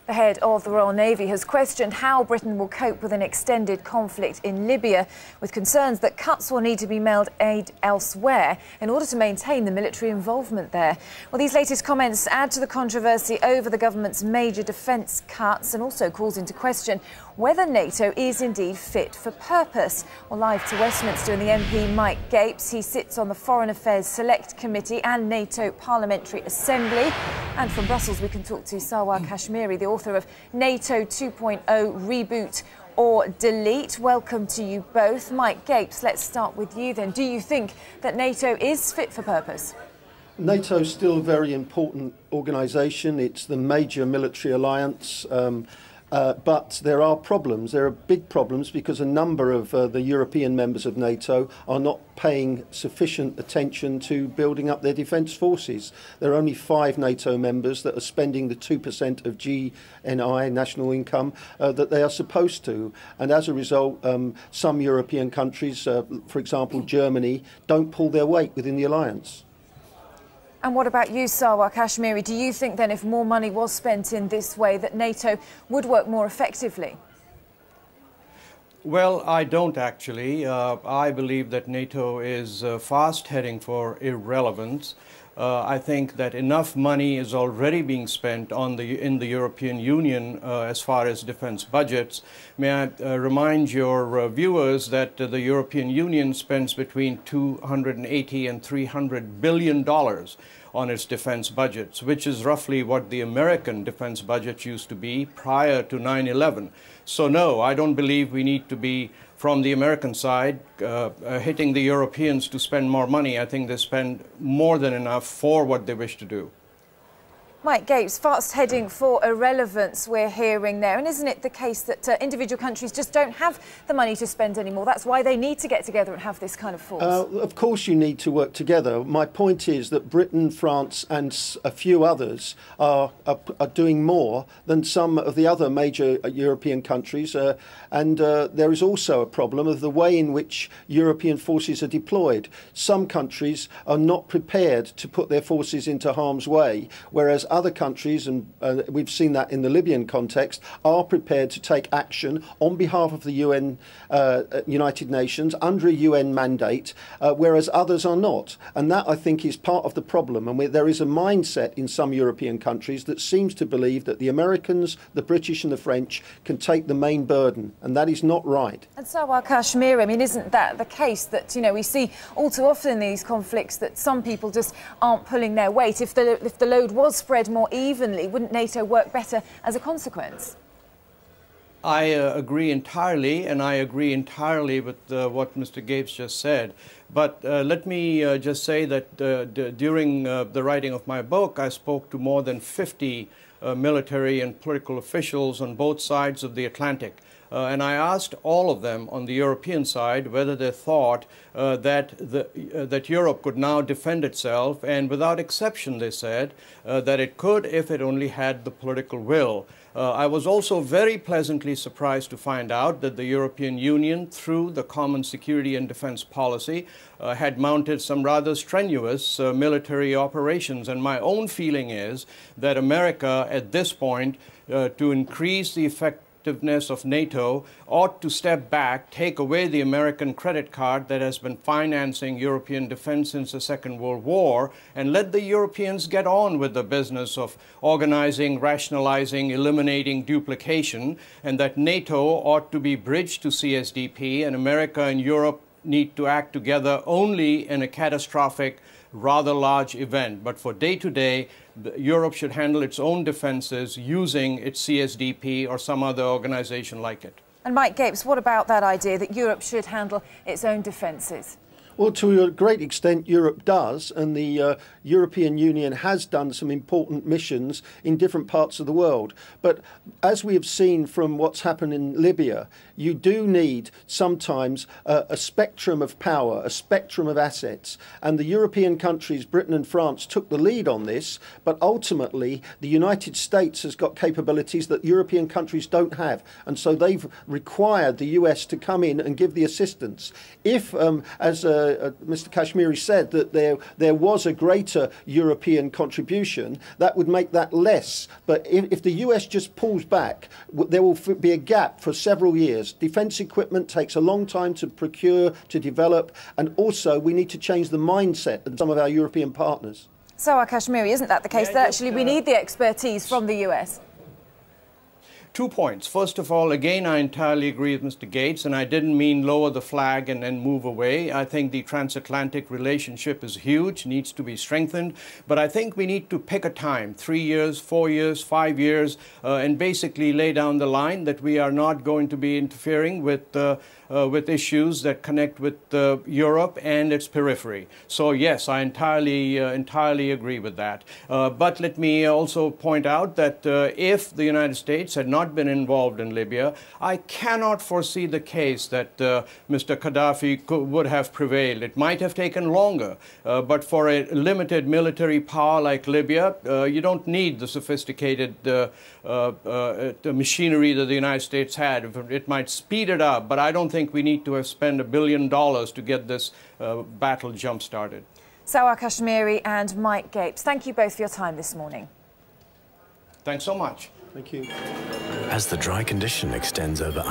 The head of the Royal Navy has questioned how Britain will cope with an extended conflict in Libya, with concerns that cuts will need to be made aid elsewhere in order to maintain the military involvement there. Well, these latest comments add to the controversy over the government's major defence cuts and also calls into question whether NATO is indeed fit for purpose. Well, live to Westminster in the MP Mike Gapes. He sits on the Foreign Affairs Select Committee and NATO Parliamentary Assembly. And from Brussels we can talk to Sarwar Kashmeri, the author of NATO 2.0 Reboot or Delete. Welcome to you both. Mike Gapes, let's start with you then. Do you think that NATO is fit for purpose? NATO is still a very important organisation. It's the major military alliance. But there are problems. There are big problems because a number of the European members of NATO are not paying sufficient attention to building up their defence forces. There are only 5 NATO members that are spending the 2% of GNI, national income, that they are supposed to. And as a result, some European countries, for example Germany, don't pull their weight within the alliance. And what about you, Sarwar Kashmeri? Do you think then if more money was spent in this way that NATO would work more effectively? Well, I don't actually. I believe that NATO is fast heading for irrelevance. I think that enough money is already being spent in the European Union as far as defense budgets. May I remind your viewers that the European Union spends between $280 and $300 billion on its defense budgets, which is roughly what the American defense budget used to be prior to 9/11. So no, I don't believe we need to be, from the American side, hitting the Europeans to spend more money. I think they spend more than enough for what they wish to do. Mike Gapes, fast heading for irrelevance we're hearing there. And isn't it the case that individual countries just don't have the money to spend anymore? That's why they need to get together and have this kind of force. Of course you need to work together. My point is that Britain, France and a few others are doing more than some of the other major European countries. And there is also a problem of the way in which European forces are deployed. Some countries are not prepared to put their forces into harm's way, whereas other countries, and we've seen that in the Libyan context, are prepared to take action on behalf of the United Nations under a UN mandate, whereas others are not. And that, I think, is part of the problem. And there is a mindset in some European countries that seems to believe that the Americans, the British and the French can take the main burden, and that is not right. And Sarwar Kashmeri, I mean, isn't that the case that, you know, we see all too often in these conflicts that some people just aren't pulling their weight? If the load was spread more evenly, wouldn't NATO work better as a consequence? I agree entirely, and I agree entirely with what Mr. Gapes just said. But let me just say that during the writing of my book, I spoke to more than 50 military and political officials on both sides of the Atlantic. And I asked all of them on the European side whether they thought that Europe could now defend itself, and without exception they said that it could if it only had the political will. I was also very pleasantly surprised to find out that the European Union, through the Common Security and Defence Policy, had mounted some rather strenuous military operations. And my own feeling is that America, at this point, to increase the effectiveness of NATO, ought to step back, take away the American credit card that has been financing European defense since the Second World War, and let the Europeans get on with the business of organizing, rationalizing, eliminating duplication, and that NATO ought to be bridged to CSDP, and America and Europe need to act together only in a catastrophic, rather large event. But for day-to-day, Europe should handle its own defenses using its CSDP or some other organization like it. And Mike Gapes, what about that idea that Europe should handle its own defences? Well, to a great extent, Europe does, and the European Union has done some important missions in different parts of the world. But as we have seen from what's happened in Libya, you do need sometimes a spectrum of power, a spectrum of assets. And the European countries, Britain and France, took the lead on this, but ultimately the United States has got capabilities that European countries don't have. And so they've required the US to come in and give the assistance. If, as Mr. Kashmeri said, that there was a greater European contribution, that would make that less. But if the US just pulls back, there will be a gap for several years. Defence equipment takes a long time to procure, to develop, and also we need to change the mindset of some of our European partners. Sarwar Kashmeri, isn't that the case? Yeah, that actually we need the expertise from the US? 2 points. First of all, again, I entirely agree with Mr. Gates, and I didn't mean lower the flag and move away. I think the transatlantic relationship is huge, needs to be strengthened, but I think we need to pick a time, 3 years, 4 years, 5 years, and basically lay down the line that we are not going to be interfering with issues that connect with Europe and its periphery. So yes, I entirely agree with that. But let me also point out that if the United States had not been involved in Libya, I cannot foresee the case that Mr. Gaddafi would have prevailed. It might have taken longer, but for a limited military power like Libya, you don't need the sophisticated machinery that the United States had. It might speed it up, but I don't think we need to have spent $1 billion to get this battle jump-started. Sarwar Kashmeri and Mike Gapes, thank you both for your time this morning. Thanks so much. Thank you. As the dry condition extends over